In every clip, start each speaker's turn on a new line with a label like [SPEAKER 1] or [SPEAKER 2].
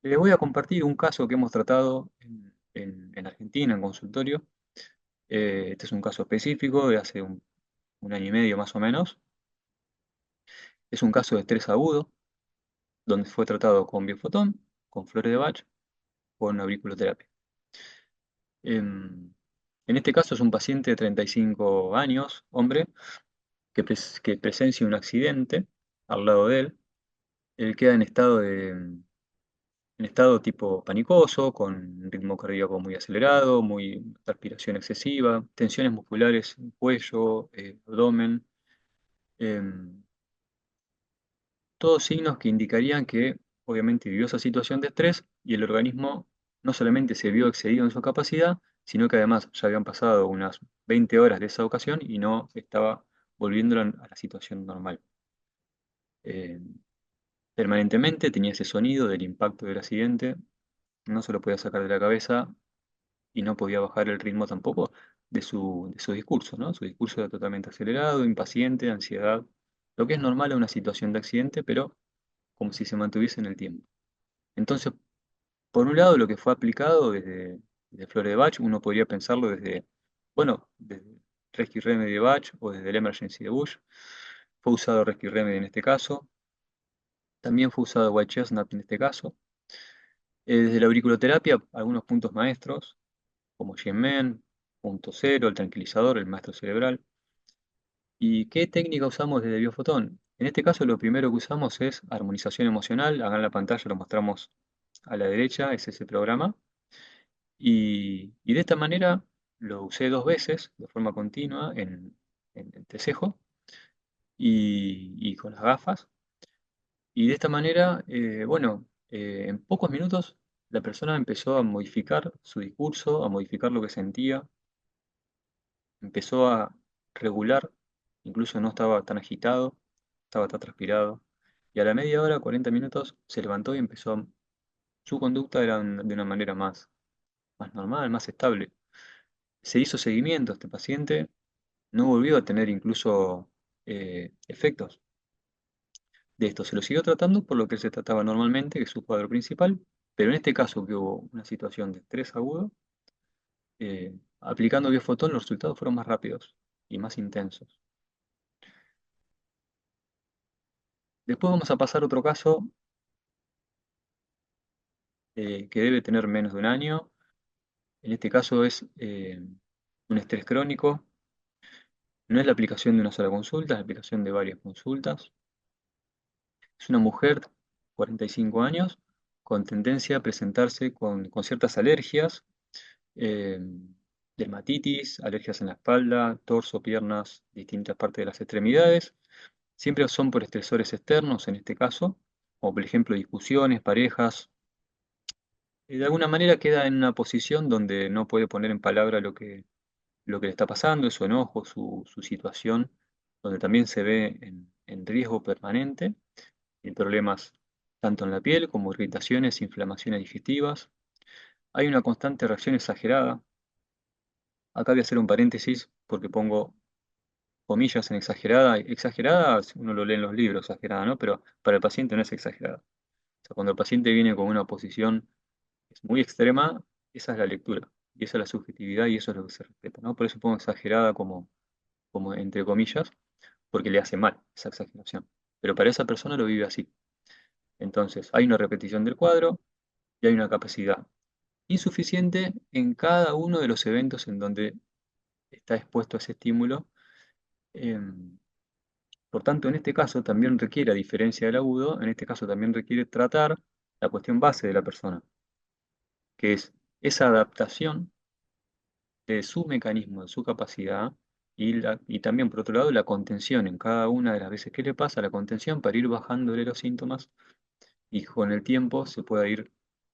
[SPEAKER 1] Les voy a compartir un caso que hemos tratado en Argentina, en consultorio. Este es un caso específico de hace un año y medio más o menos. Es un caso de estrés agudo, donde fue tratado con biofotón, con flores de Bach, con auriculoterapia. En este caso es un paciente de 35 años, hombre, que presencia un accidente al lado de él. Él queda en estado tipo panicoso, con ritmo cardíaco muy acelerado, muy transpiración excesiva, tensiones musculares en cuello, abdomen, em, todos signos que indicarían que obviamente vivió esa situación de estrés y el organismo no solamente se vio excedido en su capacidad, sino que además ya habían pasado unas 20 horas de esa ocasión y no estaba volviendo a la situación normal. Em, Permanentemente tenía ese sonido del impacto del accidente, no se lo podía sacar de la cabeza y no podía bajar el ritmo tampoco de su discurso, ¿no? Su discurso era totalmente acelerado, impaciente, ansiedad, lo que es normal en una situación de accidente, pero como si se mantuviese en el tiempo. Entonces, por un lado, lo que fue aplicado desde Flore de Bach, uno podría pensarlo desde, bueno, desde Rescue Remedy de Bach o desde el Emergency de Bush. Fue usado Rescue Remedy en este caso, también fue usado White Chestnut en este caso. Desde la auriculoterapia, algunos puntos maestros, como Shenmen, punto cero, el tranquilizador, el maestro cerebral. ¿Y qué técnica usamos desde Biofotón? En este caso lo primero que usamos es armonización emocional. Acá en la pantalla lo mostramos a la derecha, es ese programa. Y de esta manera lo usé 2 veces de forma continua en el tesejo y con las gafas. Y de esta manera, bueno, en pocos minutos la persona empezó a modificar su discurso, a modificar lo que sentía, empezó a regular, incluso no estaba tan agitado, estaba tan transpirado. Y a la media hora, 40 minutos, se levantó y empezó, su conducta era de una manera más normal, más estable. Se hizo seguimiento a este paciente, no volvió a tener incluso efectos de esto. Se lo siguió tratando por lo que se trataba normalmente, que es su cuadro principal, pero en este caso que hubo una situación de estrés agudo, aplicando biofotón los resultados fueron más rápidos y más intensos. Después vamos a pasar a otro caso que debe tener menos de un año. En este caso es un estrés crónico. No es la aplicación de una sola consulta, es la aplicación de varias consultas. Es una mujer, 45 años, con tendencia a presentarse con ciertas alergias, eh, dermatitis, alergias en la espalda, torso, piernas, distintas partes de las extremidades. Siempre son por estresores externos en este caso, como por ejemplo discusiones, parejas. De alguna manera queda en una posición donde no puede poner en palabra lo que le está pasando, su enojo, su situación, donde también se ve en riesgo permanente y problemas tanto en la piel como irritaciones, inflamaciones digestivas. Hay una constante reacción exagerada. Acá voy a hacer un paréntesis porque pongo comillas en exagerada. Exagerada, uno lo lee en los libros, exagerada, ¿no? Pero para el paciente no es exagerada. O sea, cuando el paciente viene con una posición es muy extrema, esa es la lectura, y esa es la subjetividad, y eso es lo que se respeta, ¿no? Por eso pongo exagerada como entre comillas, porque le hace mal esa exageración. Pero para esa persona lo vive así. Entonces, hay una repetición del cuadro y hay una capacidad insuficiente en cada uno de los eventos en donde está expuesto a ese estímulo. Em, por tanto, en este caso también requiere, a diferencia del agudo, en este caso también requiere tratar la cuestión base de la persona, que es esa adaptación de su mecanismo, de su capacidad, y también, por otro lado, la contención en cada una de las veces que le pasa, la contención para ir bajándole los síntomas y con el tiempo se pueda ir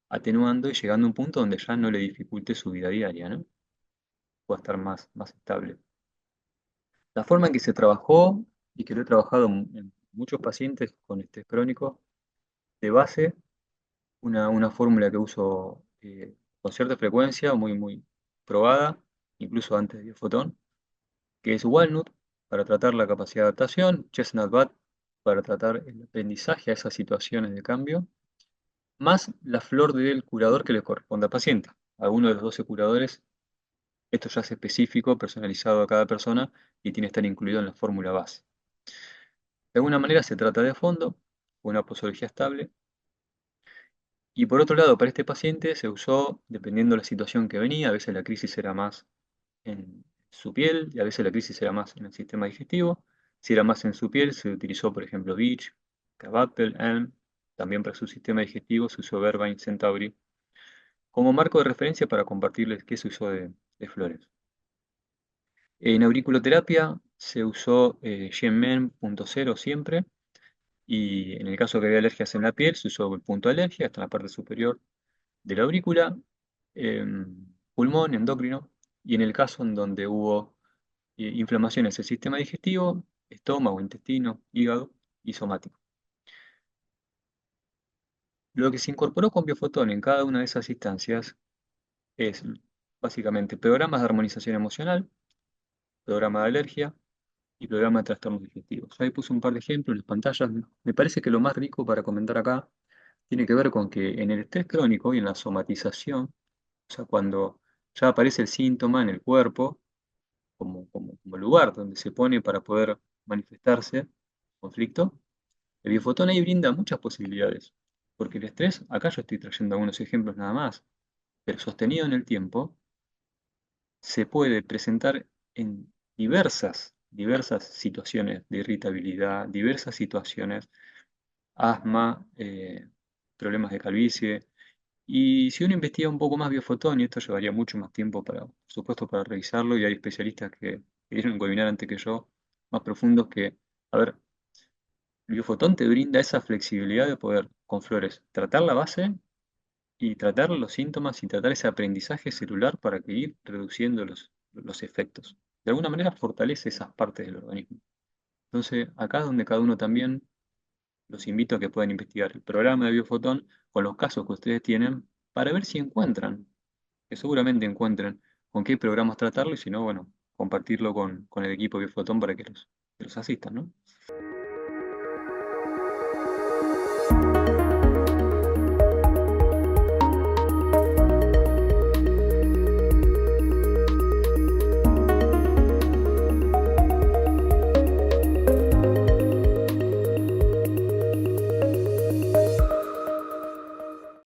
[SPEAKER 1] atenuando y llegando a un punto donde ya no le dificulte su vida diaria, ¿no? Pueda estar más estable. La forma en que se trabajó, y que lo he trabajado en muchos pacientes con estrés crónico, de base, una fórmula que uso con cierta frecuencia, muy probada, incluso antes de Biofotón, que es Walnut para tratar la capacidad de adaptación, Chestnut Bat para tratar el aprendizaje a esas situaciones de cambio, más la flor del curador que le corresponde al paciente. Alguno de los 12 curadores, esto ya es específico, personalizado a cada persona y tiene que estar incluido en la fórmula base. De alguna manera se trata de fondo, una posología estable. Y por otro lado, para este paciente se usó, dependiendo de la situación que venía, a veces la crisis era más en su piel y a veces la crisis era más en el sistema digestivo. Si era más en su piel, se utilizó, por ejemplo, Beach, Crab Apple, Elm. También para su sistema digestivo se usó Verbine, Centauri, como marco de referencia para compartirles qué se usó de flores. En auriculoterapia se usó Genmen punto cero siempre, y en el caso que había alergias en la piel, se usó el punto de alergia hasta la parte superior de la aurícula, pulmón, endocrino, y en el caso en donde hubo inflamaciones del sistema digestivo, estómago, intestino, hígado y somático. Lo que se incorporó con Biofotón en cada una de esas instancias es básicamente programas de armonización emocional, programa de alergia y programa de trastornos digestivos. Ahí puse un par de ejemplos en las pantallas. Me parece que lo más rico para comentar acá tiene que ver con que en el estrés crónico y en la somatización, o sea, cuando ya aparece el síntoma en el cuerpo, como lugar donde se pone para poder manifestarse conflicto, el biofotón ahí brinda muchas posibilidades. Porque el estrés, acá yo estoy trayendo algunos ejemplos nada más, pero sostenido en el tiempo, se puede presentar en diversas situaciones de irritabilidad, diversas situaciones, asma, problemas de calvicie. Y si uno investiga un poco más biofotón, y esto llevaría mucho más tiempo para, por supuesto, para revisarlo, y hay especialistas que dieron webinar antes que yo, más profundos que, a ver, el biofotón te brinda esa flexibilidad de poder, con flores, tratar la base y tratar los síntomas y tratar ese aprendizaje celular para que ir reduciendo los efectos. De alguna manera fortalece esas partes del organismo. Entonces, acá es donde cada uno también los invito a que puedan investigar el programa de Biofotón con los casos que ustedes tienen para ver si encuentran, que seguramente encuentren con qué programas tratarlo y si no, bueno, compartirlo con el equipo de Biofotón para que los asistan, ¿no?